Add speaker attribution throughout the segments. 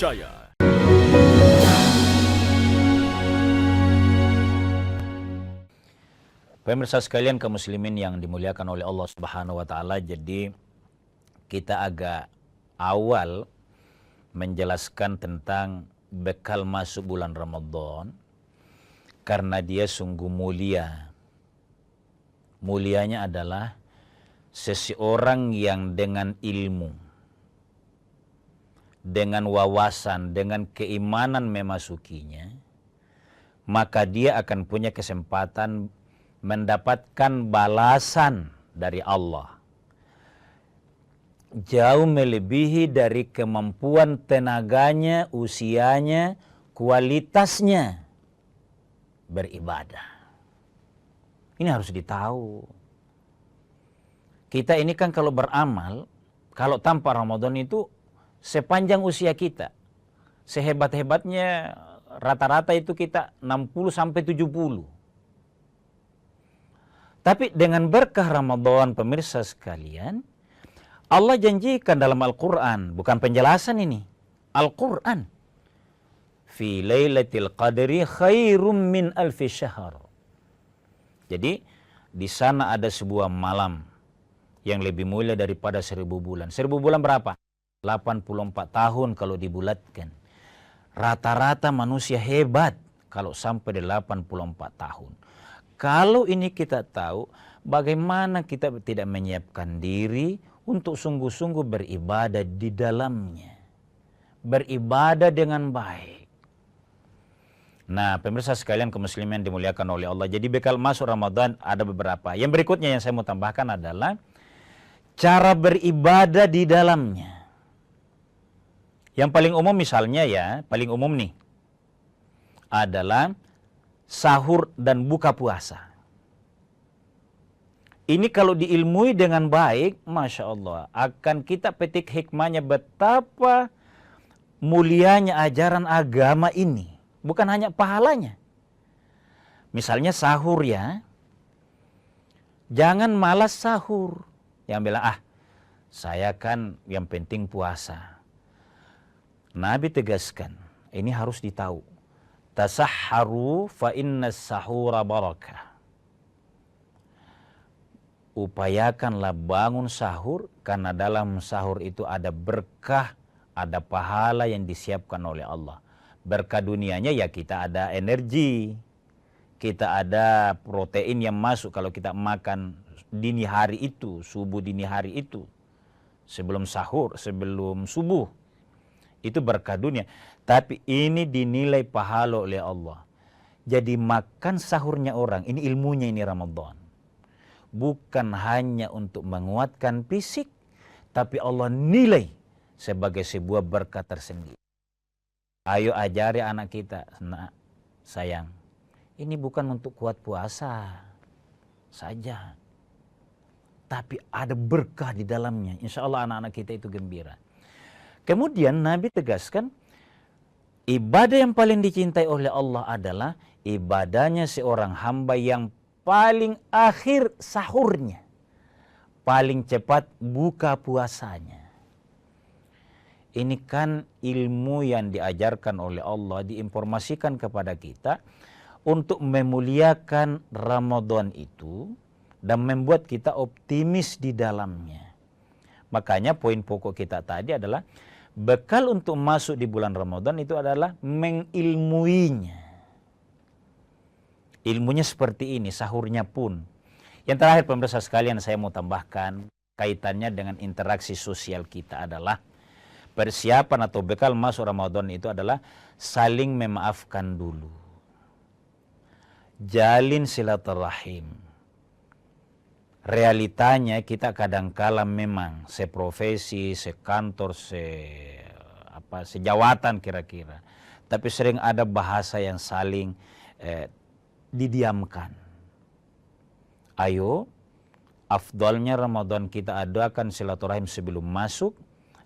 Speaker 1: terpercaya.
Speaker 2: Pemirsa sekalian kaum muslimin yang dimuliakan oleh Allah Subhanahu wa taala, jadi kita agak awal menjelaskan tentang bekal masuk bulan Ramadan karena dia sungguh mulia. Mulianya adalah seseorang yang dengan ilmu, dengan wawasan, dengan keimanan memasukinya, maka dia akan punya kesempatan mendapatkan balasan dari Allah jauh melebihi dari kemampuan tenaganya, usianya, kualitasnya beribadah. Ini harus ditahu. Kita ini kan kalau beramal, kalau tanpa Ramadan itu sepanjang usia kita, sehebat-hebatnya rata-rata itu kita 60 sampai 70. Tapi dengan berkah Ramadan, pemirsa sekalian, Allah janjikan dalam Al-Quran, bukan penjelasan ini, Al-Quran. Fi lailatul qadri khairum min alfi syahr. Jadi, di sana ada sebuah malam yang lebih mulia daripada 1000 bulan. 1000 bulan berapa? 84 tahun kalau dibulatkan. Rata-rata manusia hebat kalau sampai 84 tahun. Kalau ini kita tahu, bagaimana kita tidak menyiapkan diri untuk sungguh-sungguh beribadah di dalamnya. Beribadah dengan baik. Nah, pemirsa sekalian kaum muslimin dimuliakan oleh Allah. Jadi bekal masuk Ramadan ada beberapa. Yang berikutnya yang saya mau tambahkan adalah cara beribadah di dalamnya. Yang paling umum misalnya ya, paling umum nih, adalah sahur dan buka puasa. Ini kalau diilmui dengan baik, Masya Allah, akan kita petik hikmahnya betapa mulianya ajaran agama ini. Bukan hanya pahalanya. Misalnya sahur ya, jangan malas sahur. Yang bilang, saya kan yang penting puasa. Nabi tegaskan, ini harus ditahu. Tasahharu fa inna sahura barakah. Upayakanlah bangun sahur karena dalam sahur itu ada berkah, ada pahala yang disiapkan oleh Allah. Berkah dunianya ya kita ada energi, kita ada protein yang masuk kalau kita makan dini hari itu, subuh dini hari itu, sebelum sahur, sebelum subuh. Itu berkah dunia. Tapi ini dinilai pahala oleh Allah. Jadi makan sahurnya orang, ini ilmunya ini Ramadan. Bukan hanya untuk menguatkan fisik, tapi Allah nilai sebagai sebuah berkah tersendiri. Ayo ajari anak kita, nak, sayang, ini bukan untuk kuat puasa saja. Tapi ada berkah di dalamnya. Insya Allah anak-anak kita itu gembira. Kemudian Nabi tegaskan, ibadah yang paling dicintai oleh Allah adalah ibadahnya seorang hamba yang paling akhir sahurnya, paling cepat buka puasanya. Ini kan ilmu yang diajarkan oleh Allah, diinformasikan kepada kita untuk memuliakan Ramadan itu dan membuat kita optimis di dalamnya. Makanya poin pokok kita tadi adalah bekal untuk masuk di bulan Ramadan itu adalah mengilmuinya. Ilmunya seperti ini, sahurnya pun. Yang terakhir pemirsa sekalian saya mau tambahkan kaitannya dengan interaksi sosial kita adalah persiapan atau bekal masuk Ramadan itu adalah saling memaafkan dulu. Jalin silaturahim. Realitanya kita kadangkala memang seprofesi, sekantor, sejawatan kira-kira. Tapi sering ada bahasa yang saling didiamkan. Ayo, afdalnya Ramadan kita adakan silaturahim sebelum masuk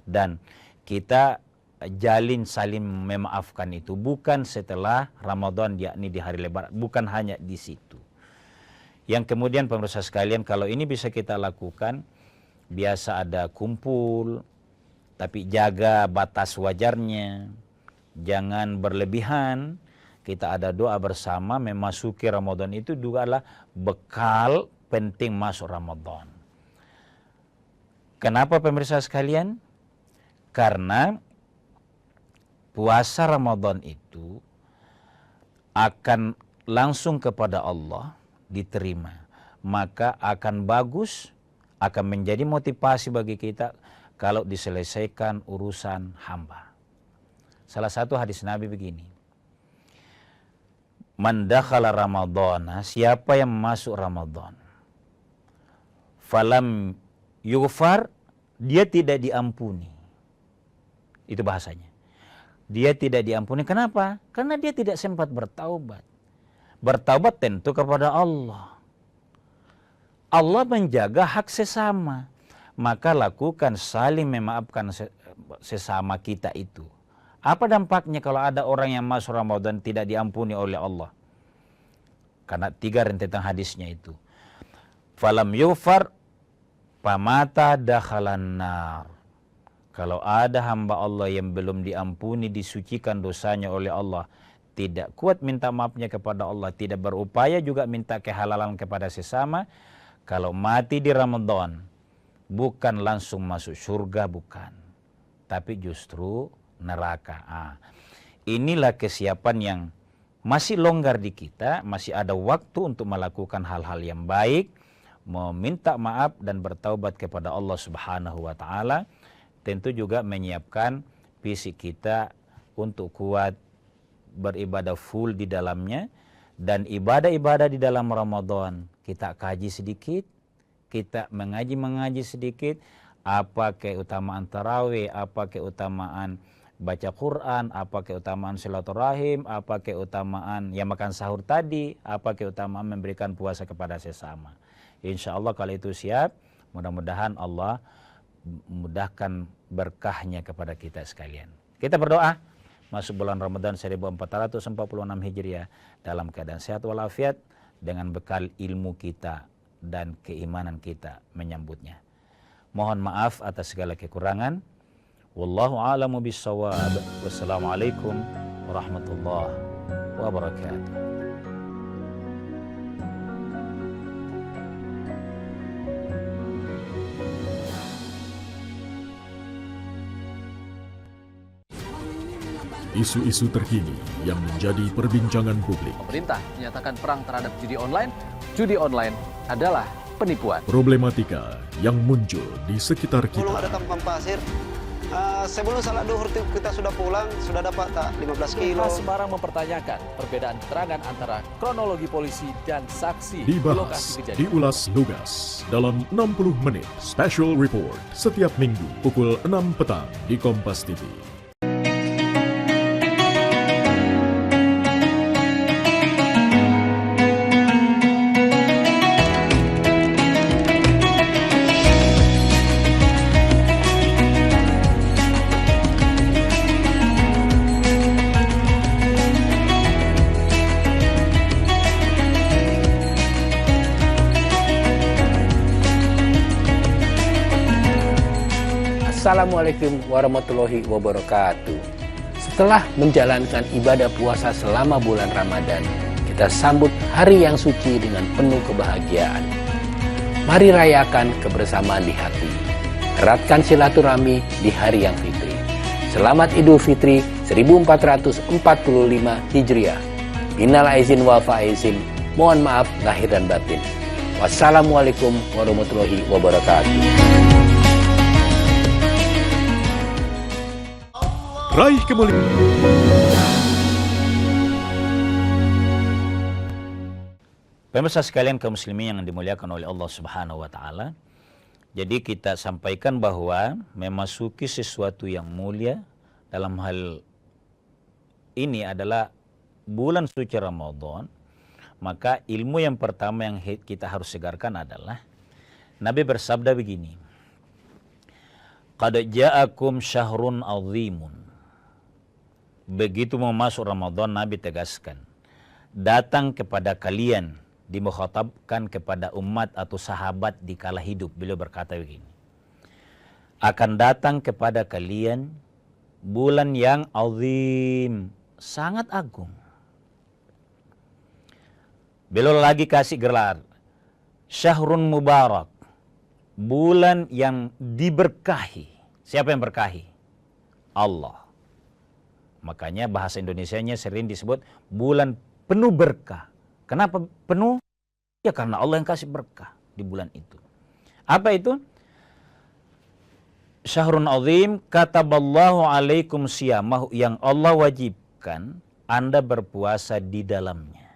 Speaker 2: dan kita jalin saling memaafkan itu. Bukan setelah Ramadan, yakni di hari Lebaran. Bukan hanya di situ. Yang kemudian pemirsa sekalian, kalau ini bisa kita lakukan, biasa ada kumpul, tapi jaga batas wajarnya. jangan berlebihan. Kita ada doa bersama memasuki Ramadan itu juga adalah bekal penting masuk Ramadan. Kenapa pemirsa sekalian? Karena puasa Ramadan itu akan langsung kepada Allah diterima. Maka akan bagus, akan menjadi motivasi bagi kita kalau diselesaikan urusan hamba. Salah satu hadis Nabi begini. Man dakhala Ramadhana, siapa yang masuk Ramadan, falam yughfar, dia tidak diampuni. Itu bahasanya. Dia tidak diampuni. Kenapa? Karena dia tidak sempat bertaubat. Bertaubat tentu kepada Allah. Allah menjaga hak sesama. Maka lakukan saling memaafkan sesama kita itu. Apa dampaknya kalau ada orang yang masuk Ramadan tidak diampuni oleh Allah? Karena 3 rentetan hadisnya itu. Falam yufar pamata dakhalan nar. Kalau ada hamba Allah yang belum diampuni, disucikan dosanya oleh Allah, tidak kuat minta maafnya kepada Allah, tidak berupaya juga minta kehalalan kepada sesama, kalau mati di Ramadan, bukan langsung masuk surga, bukan. Tapi justru neraka. Inilah kesiapan yang masih longgar di kita, masih ada waktu untuk melakukan hal-hal yang baik, meminta maaf dan bertaubat kepada Allah Subhanahu wa Ta'ala. Tentu juga menyiapkan fisik kita untuk kuat beribadah full di dalamnya. Dan ibadah-ibadah di dalam Ramadan kita kaji sedikit, kita mengaji sedikit, apa keutamaan tarawih, apa keutamaan baca Quran, apa keutamaan silaturahim, apa keutamaan yang makan sahur tadi, apa keutamaan memberikan puasa kepada sesama. Insya Allah kalau itu siap, mudah-mudahan Allah mudahkan berkahnya kepada kita sekalian. Kita berdoa masuk bulan Ramadan 1446 Hijriah dalam keadaan sehat walafiat dengan bekal ilmu kita dan keimanan kita menyambutnya. Mohon maaf atas segala kekurangan. Wallahu a'lamu bissawab. Wassalamualaikum warahmatullahi wabarakatuh.
Speaker 1: Isu-isu terkini yang menjadi perbincangan publik.
Speaker 3: Pemerintah menyatakan perang terhadap judi online. Judi online adalah penipuan.
Speaker 1: Problematika yang muncul di sekitar kita.
Speaker 4: Belum ada tampan pasir. Sebelum salat duhur kita sudah pulang, sudah dapat tak 15 kilo.
Speaker 3: Polres Semarang mempertanyakan perbedaan keterangan antara kronologi polisi dan saksi di lokasi
Speaker 1: Dibahas,
Speaker 3: kejadian.
Speaker 1: diulas lugas dalam 60 menit special report setiap minggu pukul 6 petang di Kompas TV.
Speaker 5: Assalamualaikum warahmatullahi wabarakatuh. Setelah menjalankan ibadah puasa selama bulan Ramadan, kita sambut hari yang suci dengan penuh kebahagiaan. Mari rayakan kebersamaan di hati. Eratkan silaturahmi di hari yang fitri. Selamat Idul Fitri 1445 Hijriah. Minal aizin wal faizin. Mohon maaf lahir dan batin. Wassalamualaikum warahmatullahi wabarakatuh.
Speaker 1: Raih kemuliaan.
Speaker 2: Pemirsa sekalian kaum muslimin yang dimuliakan oleh Allah Subhanahu wa Ta'ala. Jadi kita sampaikan bahwa memasuki sesuatu yang mulia dalam hal ini adalah bulan suci Ramadan. Maka ilmu yang pertama yang kita harus segarkan adalah Nabi bersabda begini. Qad ja'akum syahrun azimun. Begitu mau masuk Ramadan, Nabi tegaskan, datang kepada kalian, dimukhatabkan kepada umat atau sahabat di kala hidup. Beliau berkata begini, akan datang kepada kalian bulan yang azim, sangat agung. Beliau lagi kasih gelar Syahrun Mubarak, bulan yang diberkahi. Siapa yang berkahi? Allah. Makanya bahasa Indonesianya sering disebut bulan penuh berkah. Kenapa penuh? Ya karena Allah yang kasih berkah di bulan itu. Apa itu? Syahrun azim kataballahu alaikum siyamahu, yang Allah wajibkan Anda berpuasa di dalamnya.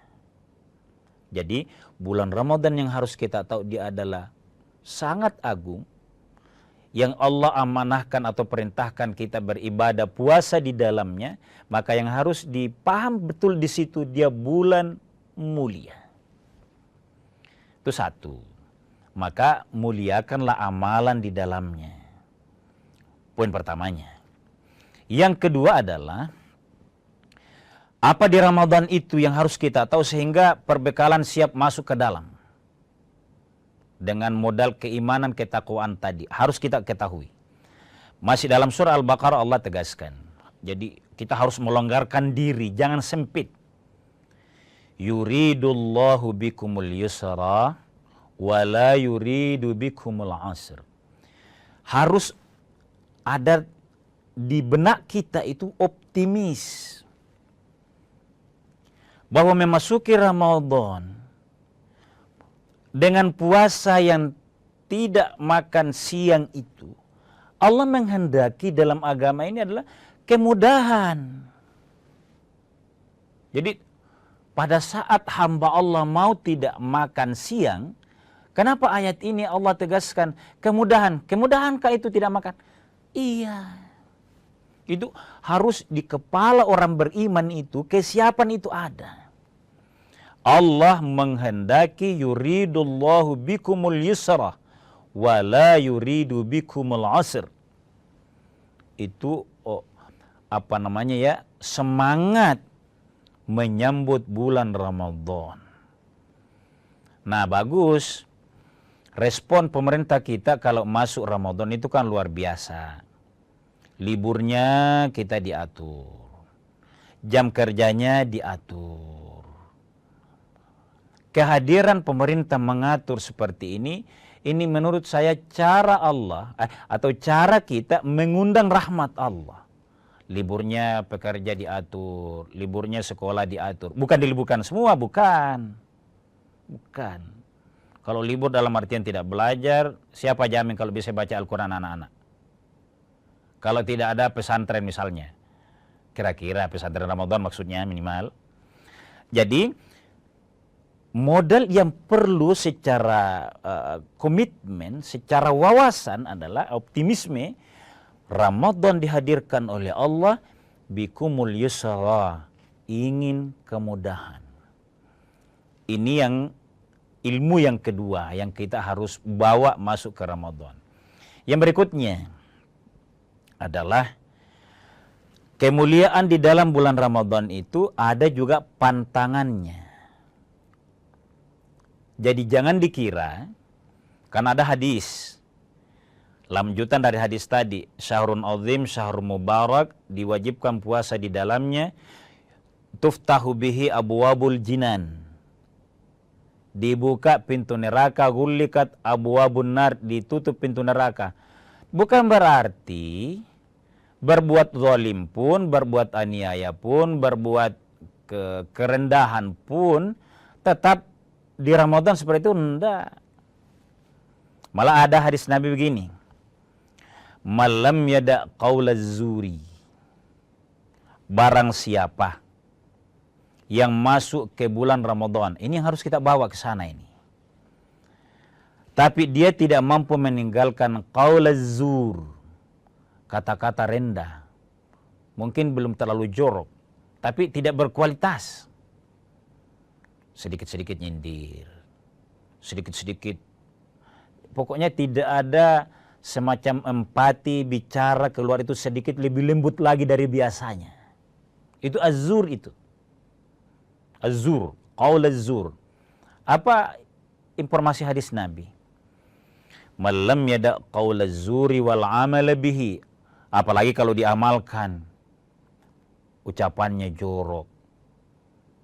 Speaker 2: Jadi bulan Ramadan yang harus kita tahu dia adalah sangat agung, yang Allah amanahkan atau perintahkan kita beribadah puasa di dalamnya, maka yang harus dipaham betul di situ dia bulan mulia. Itu satu. Maka muliakanlah amalan di dalamnya. Poin pertamanya. Yang kedua adalah apa di Ramadan itu yang harus kita tahu sehingga perbekalan siap masuk ke dalam. Dengan modal keimanan, ketakwaan tadi. Harus kita ketahui. Masih dalam surah Al-Baqarah Allah tegaskan. Jadi kita harus melonggarkan diri, jangan sempit. Yuridullahu bikumul yusra wa la yuridu bikumul asr. Harus ada di benak kita itu optimis bahwa memasuki Ramadan dengan puasa yang tidak makan siang itu, Allah menghendaki dalam agama ini adalah kemudahan. Jadi pada saat hamba Allah mau tidak makan siang, kenapa ayat ini Allah tegaskan kemudahan? Kemudahankah itu tidak makan? Iya. Itu harus di kepala orang beriman itu, kesiapan itu ada. Allah menghendaki yuridullahu bikumul yusra wa la yuridu bikumul asr. Itu semangat menyambut bulan Ramadan. Nah, bagus. Respon pemerintah kita kalau masuk Ramadan itu kan luar biasa. Liburnya kita diatur. Jam kerjanya diatur. Kehadiran pemerintah mengatur seperti ini menurut saya cara Allah atau cara kita mengundang rahmat Allah. Liburnya pekerja diatur, liburnya sekolah diatur. Bukan diliburkan semua, bukan. Bukan. Kalau libur dalam artian tidak belajar, siapa jamin kalau bisa baca Al-Quran anak-anak? Kalau tidak ada pesantren misalnya. Kira-kira pesantren Ramadan maksudnya minimal. Jadi, modal yang perlu secara komitmen, secara wawasan adalah optimisme. Ramadan dihadirkan oleh Allah bikumul yusra, ingin kemudahan. Ini yang ilmu yang kedua yang kita harus bawa masuk ke Ramadan. Yang berikutnya adalah kemuliaan di dalam bulan Ramadan itu ada juga pantangannya. Jadi jangan dikira, karena ada hadis, lanjutan dari hadis tadi, Syahrun Azim, Syahrun Mubarak, diwajibkan puasa di dalamnya, tuftahu bihi abwabul jinan. Dibuka pintu neraka, gullikat abwabun nar, ditutup pintu neraka. Bukan berarti berbuat zalim pun, berbuat aniaya pun, berbuat kerendahan pun tetap di Ramadan seperti itu, enggak. Malah ada hadis Nabi begini, malam yada qaulaz zuri, barang siapa yang masuk ke bulan Ramadan, ini yang harus kita bawa ke sana ini, tapi dia tidak mampu meninggalkan qaulaz zur, kata-kata rendah, mungkin belum terlalu jorok, tapi tidak berkualitas. Sedikit-sedikit nyindir, sedikit-sedikit, pokoknya tidak ada semacam empati, bicara keluar itu sedikit lebih lembut lagi dari biasanya. Itu az-zur itu. Az-zur, qaul az-zur. Apa informasi hadis Nabi? Malam yada qaul az-zuri wal amal bihi. Apalagi kalau diamalkan, ucapannya jorok,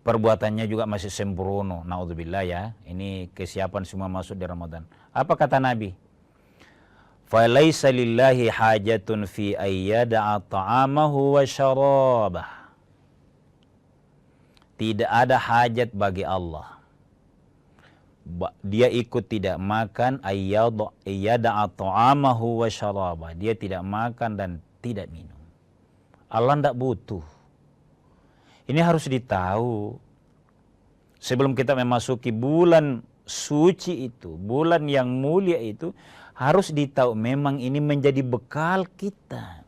Speaker 2: perbuatannya juga masih sembrono. Naudzubillah ya. Ini kesiapan semua masuk di Ramadan. Apa kata Nabi? Falaisa lillahi hajatun fi ayyada'a ta'amahu wa syarabah. Tidak ada hajat bagi Allah. Dia ikut tidak makan ayyada'a ta'amahu wa syarabah. Dia tidak makan dan tidak minum. Allah tidak butuh. Ini harus ditahu. Sebelum kita memasuki bulan suci itu, bulan yang mulia itu, harus ditahu memang ini menjadi bekal kita.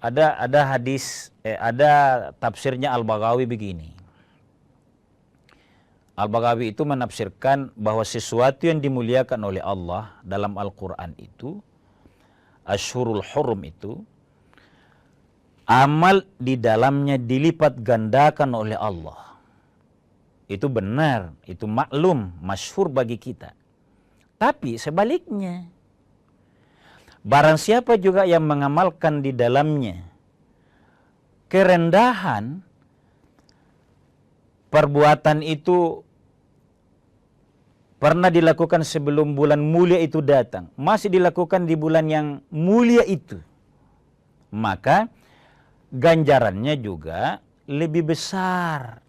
Speaker 2: Ada hadis, ada tafsirnya Al-Baghawi begini. Al-Baghawi itu menafsirkan bahwa sesuatu yang dimuliakan oleh Allah dalam Al-Quran itu, Asyhurul Hurum itu, amal di dalamnya dilipat gandakan oleh Allah. Itu benar, itu maklum, masyhur bagi kita. Tapi sebaliknya, barang siapa juga yang mengamalkan di dalamnya kerendahan, perbuatan itu pernah dilakukan sebelum bulan mulia itu datang, masih dilakukan di bulan yang mulia itu, maka ganjarannya juga lebih besar.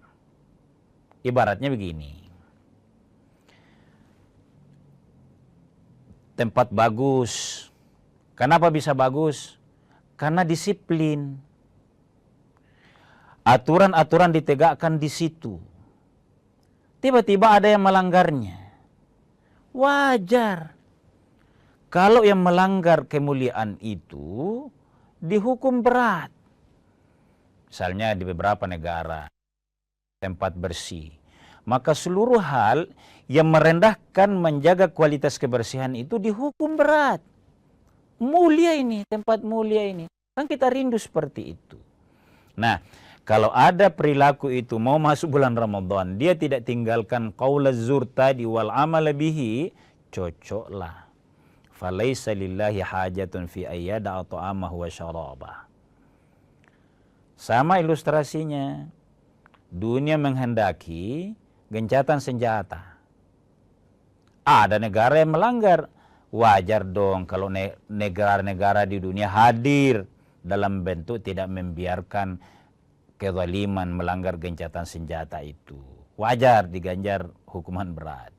Speaker 2: Ibaratnya begini. Tempat bagus. Kenapa bisa bagus? Karena disiplin. Aturan-aturan ditegakkan di situ. Tiba-tiba ada yang melanggarnya. Wajar. Kalau yang melanggar kemuliaan itu dihukum berat. Misalnya di beberapa negara, tempat bersih. Maka seluruh hal yang merendahkan menjaga kualitas kebersihan itu dihukum berat. Mulia ini, tempat mulia ini. Kan kita rindu seperti itu. Nah, kalau ada perilaku itu mau masuk bulan Ramadan, dia tidak tinggalkan qaulaz zur tadi wal amal bihi, cocoklah. Falaisa lillahi hajatun fi ayyada'a ta'amahu wa syarabah. Sama ilustrasinya. Dunia menghendaki gencatan senjata. Ada negara yang melanggar. Wajar dong kalau negara-negara di dunia hadir dalam bentuk tidak membiarkan kezaliman melanggar gencatan senjata itu. Wajar diganjar hukuman berat.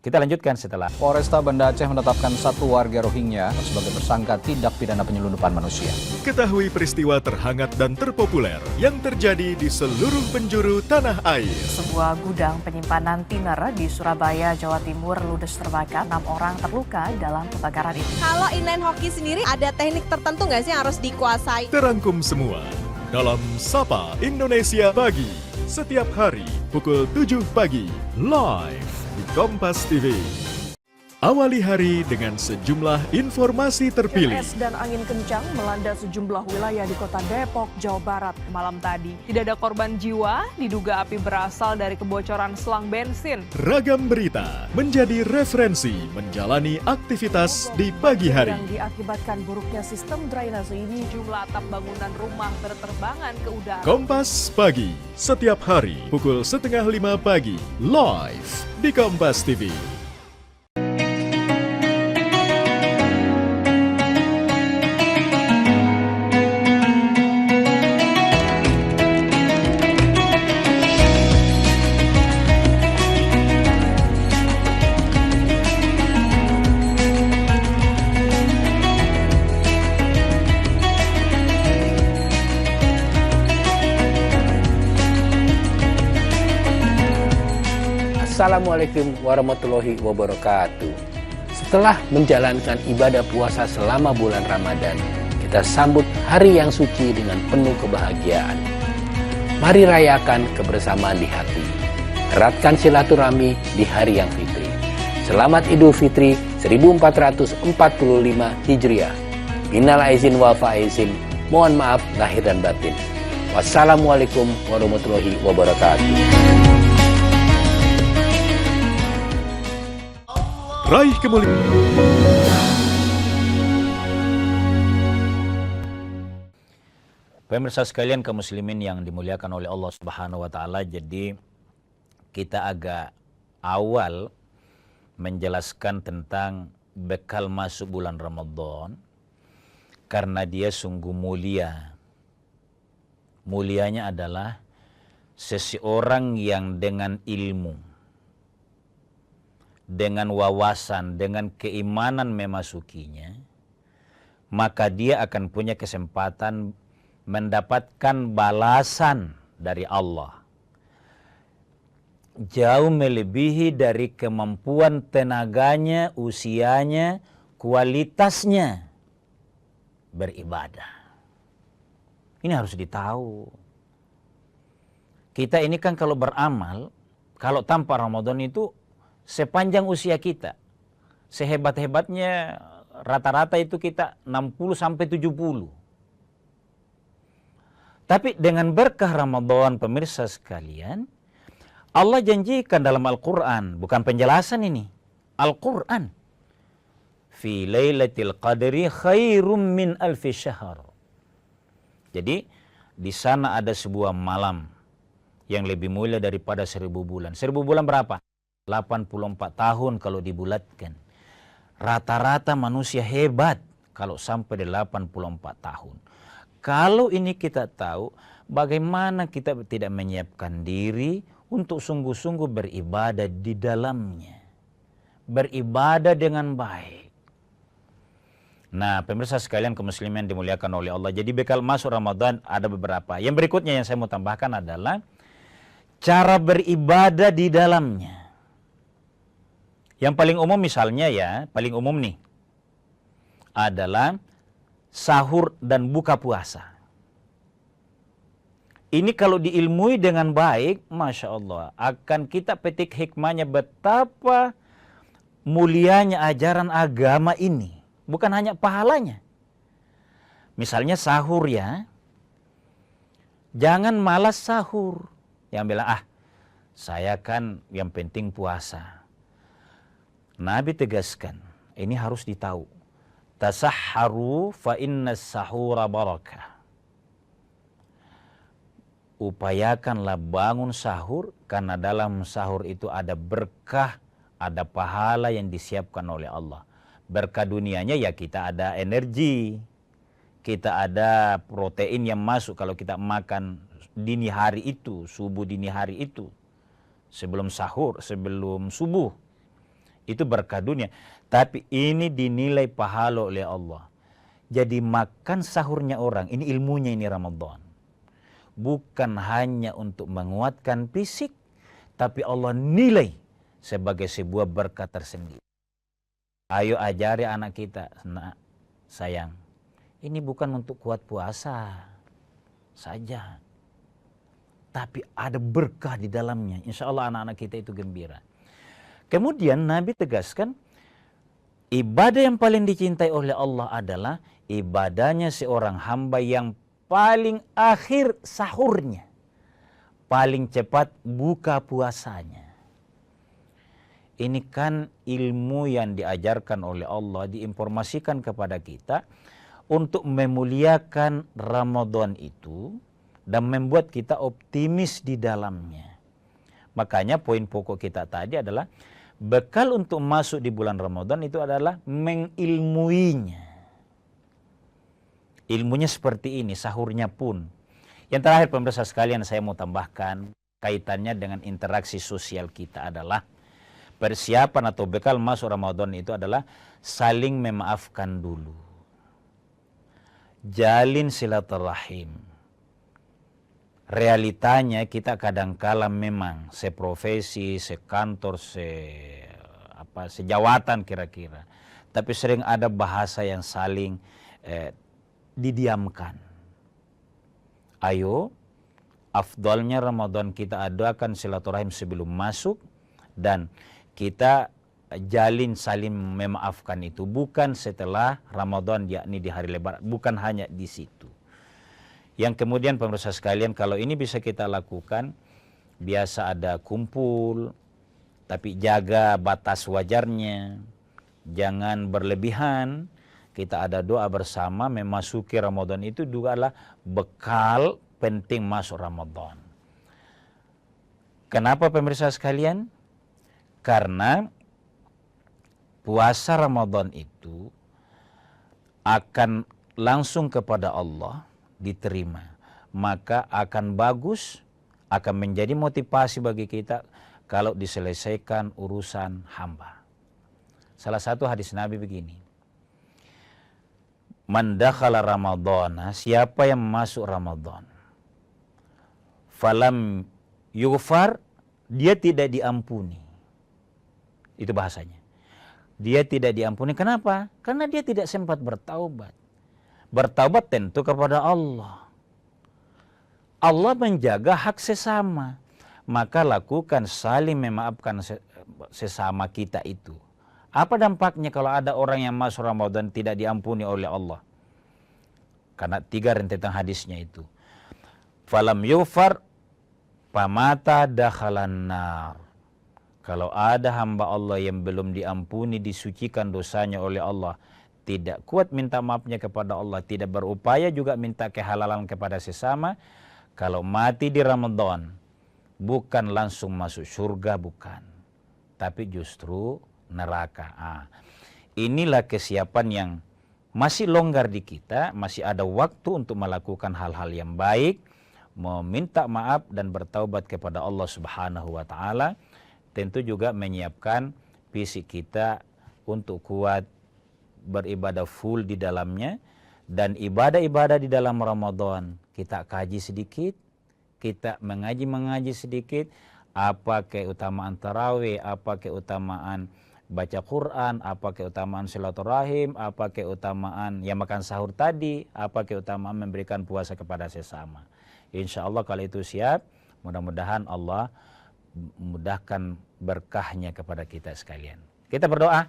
Speaker 2: Kita lanjutkan setelah.
Speaker 3: Polresta Banda Aceh menetapkan 1 warga Rohingya sebagai tersangka tindak pidana penyelundupan manusia.
Speaker 1: Ketahui peristiwa terhangat dan terpopuler yang terjadi di seluruh penjuru tanah air.
Speaker 6: Sebuah gudang penyimpanan tiner di Surabaya, Jawa Timur ludes terbakar. 6 orang terluka dalam kebakaran itu.
Speaker 7: Kalau inline hoki sendiri ada teknik tertentu nggak sih yang harus dikuasai?
Speaker 1: Terangkum semua dalam Sapa Indonesia Pagi. Setiap hari pukul 7 pagi live di Kompas TV. Awali hari dengan sejumlah informasi terpilih.
Speaker 6: Es dan angin kencang melanda sejumlah wilayah di kota Depok, Jawa Barat malam tadi. Tidak ada korban jiwa, diduga api berasal dari kebocoran selang bensin.
Speaker 1: Ragam berita menjadi referensi menjalani aktivitas di pagi hari.
Speaker 6: Yang diakibatkan buruknya sistem drainase ini, jumlah atap bangunan rumah berterbangan ke udara.
Speaker 1: Kompas Pagi, setiap hari pukul 4:30 pagi, live di Kompas TV.
Speaker 5: Assalamualaikum warahmatullahi wabarakatuh. Setelah menjalankan ibadah puasa selama bulan Ramadan, kita sambut hari yang suci dengan penuh kebahagiaan. Mari rayakan kebersamaan di hati. Eratkan silaturahmi di hari yang fitri. Selamat Idul Fitri 1445 Hijriah. Minal aizin wal faizin. Mohon maaf lahir dan batin. Wassalamualaikum warahmatullahi wabarakatuh.
Speaker 1: Raih kemuliaan.
Speaker 2: Pemirsa sekalian kaum muslimin yang dimuliakan oleh Allah Subhanahu wa taala, jadi kita agak awal menjelaskan tentang bekal masuk bulan Ramadan karena dia sungguh mulia. Mulianya adalah seseorang yang dengan ilmu, dengan wawasan, dengan keimanan memasukinya, maka dia akan punya kesempatan mendapatkan balasan dari Allah jauh melebihi dari kemampuan tenaganya, usianya, kualitasnya beribadah. Ini harus ditahu. Kita ini kan kalau beramal, kalau tanpa Ramadan itu sepanjang usia kita, sehebat-hebatnya rata-rata itu kita 60 sampai 70. Tapi dengan berkah Ramadan, pemirsa sekalian, Allah janjikan dalam Al-Quran, bukan penjelasan ini, Al-Quran. Fi lailatul qadri khairum min alfi syahr. Jadi di sana ada sebuah malam yang lebih mulia daripada 1000 bulan. 1000 bulan berapa? 84 tahun kalau dibulatkan. Rata-rata manusia hebat kalau sampai di 84 tahun. Kalau ini kita tahu, bagaimana kita tidak menyiapkan diri untuk sungguh-sungguh beribadah di dalamnya. Beribadah dengan baik. Nah, pemirsa sekalian kaum muslimin dimuliakan oleh Allah. Jadi bekal masuk Ramadan ada beberapa. Yang berikutnya yang saya mau tambahkan adalah cara beribadah di dalamnya. Yang paling umum misalnya ya, paling umum nih, adalah sahur dan buka puasa. Ini kalau diilmui dengan baik, Masya Allah, akan kita petik hikmahnya betapa mulianya ajaran agama ini. Bukan hanya pahalanya. Misalnya sahur ya, jangan malas sahur. Yang bilang, saya kan yang penting puasa. Nabi tegaskan, ini harus ditahu. Tasahharu fa inna sahura barakah. Upayakanlah bangun sahur karena dalam sahur itu ada berkah, ada pahala yang disiapkan oleh Allah. Berkah dunianya ya kita ada energi, kita ada protein yang masuk kalau kita makan dini hari itu, subuh dini hari itu, sebelum sahur, sebelum subuh. Itu berkah dunia. Tapi ini dinilai pahala oleh Allah. Jadi makan sahurnya orang, ini ilmunya ini Ramadan. Bukan hanya untuk menguatkan fisik, tapi Allah nilai sebagai sebuah berkah tersendiri. Ayo ajari anak kita, nak, sayang, ini bukan untuk kuat puasa saja. Tapi ada berkah di dalamnya. Insya Allah anak-anak kita itu gembira. Kemudian Nabi tegaskan, ibadah yang paling dicintai oleh Allah adalah ibadahnya seorang hamba yang paling akhir sahurnya, paling cepat buka puasanya. Ini kan ilmu yang diajarkan oleh Allah, diinformasikan kepada kita untuk memuliakan Ramadan itu dan membuat kita optimis di dalamnya. Makanya poin pokok kita tadi adalah bekal untuk masuk di bulan Ramadan itu adalah mengilmuinya. Ilmunya seperti ini, sahurnya pun. Yang terakhir pemirsa sekalian saya mau tambahkan kaitannya dengan interaksi sosial kita adalah persiapan atau bekal masuk Ramadan itu adalah saling memaafkan dulu. Jalin silaturahim. Realitanya kita kadangkala memang seprofesi, sekantor, sejawatan kira-kira. Tapi sering ada bahasa yang saling didiamkan. Ayo, afdalnya Ramadan kita adakan silaturahim sebelum masuk dan kita jalin saling memaafkan itu. Bukan setelah Ramadan, yakni di hari Lebaran. Bukan hanya di situ. Yang kemudian pemirsa sekalian, kalau ini bisa kita lakukan, biasa ada kumpul, tapi jaga batas wajarnya, jangan berlebihan, kita ada doa bersama memasuki Ramadan itu juga adalah bekal penting masuk Ramadan. Kenapa pemirsa sekalian? Karena puasa Ramadan itu akan langsung kepada Allah diterima. Maka akan bagus, akan menjadi motivasi bagi kita kalau diselesaikan urusan hamba. Salah satu hadis Nabi begini. Man dakhala Ramadhana, siapa yang masuk Ramadan, falam yughfar, dia tidak diampuni. Itu bahasanya. Dia tidak diampuni. Kenapa? Karena dia tidak sempat bertaubat. Bertaubat tentu kepada Allah. Allah menjaga hak sesama. Maka lakukan saling memaafkan sesama kita itu. Apa dampaknya kalau ada orang yang masuk Ramadan tidak diampuni oleh Allah? Karena 3 rentetan hadisnya itu. Falam yughfar famata dakhalan nar. Kalau ada hamba Allah yang belum diampuni, disucikan dosanya oleh Allah, tidak kuat minta maafnya kepada Allah, tidak berupaya juga minta kehalalan kepada sesama, kalau mati di Ramadan, bukan langsung masuk surga, bukan. Tapi justru neraka. Inilah kesiapan yang masih longgar di kita, masih ada waktu untuk melakukan hal-hal yang baik, meminta maaf dan bertaubat kepada Allah Subhanahu wa taala. Tentu juga menyiapkan fisik kita untuk kuat beribadah full di dalamnya. Dan ibadah-ibadah di dalam Ramadan kita kaji sedikit, kita mengaji sedikit, apa keutamaan tarawih, apa keutamaan baca Quran, apa keutamaan silaturahim, apa keutamaan yang makan sahur tadi, apa keutamaan memberikan puasa kepada sesama. Insya Allah kalau itu siap, mudah-mudahan Allah mudahkan berkahnya kepada kita sekalian. Kita berdoa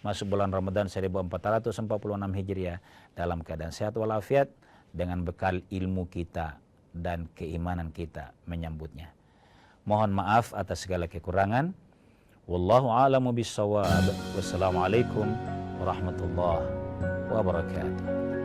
Speaker 2: masuk bulan Ramadan 1446 Hijriah dalam keadaan sehat walafiat dengan bekal ilmu kita dan keimanan kita menyambutnya. Mohon maaf atas segala kekurangan. Wallahu a'lamu bissawab. Wassalamualaikum warahmatullahi wabarakatuh.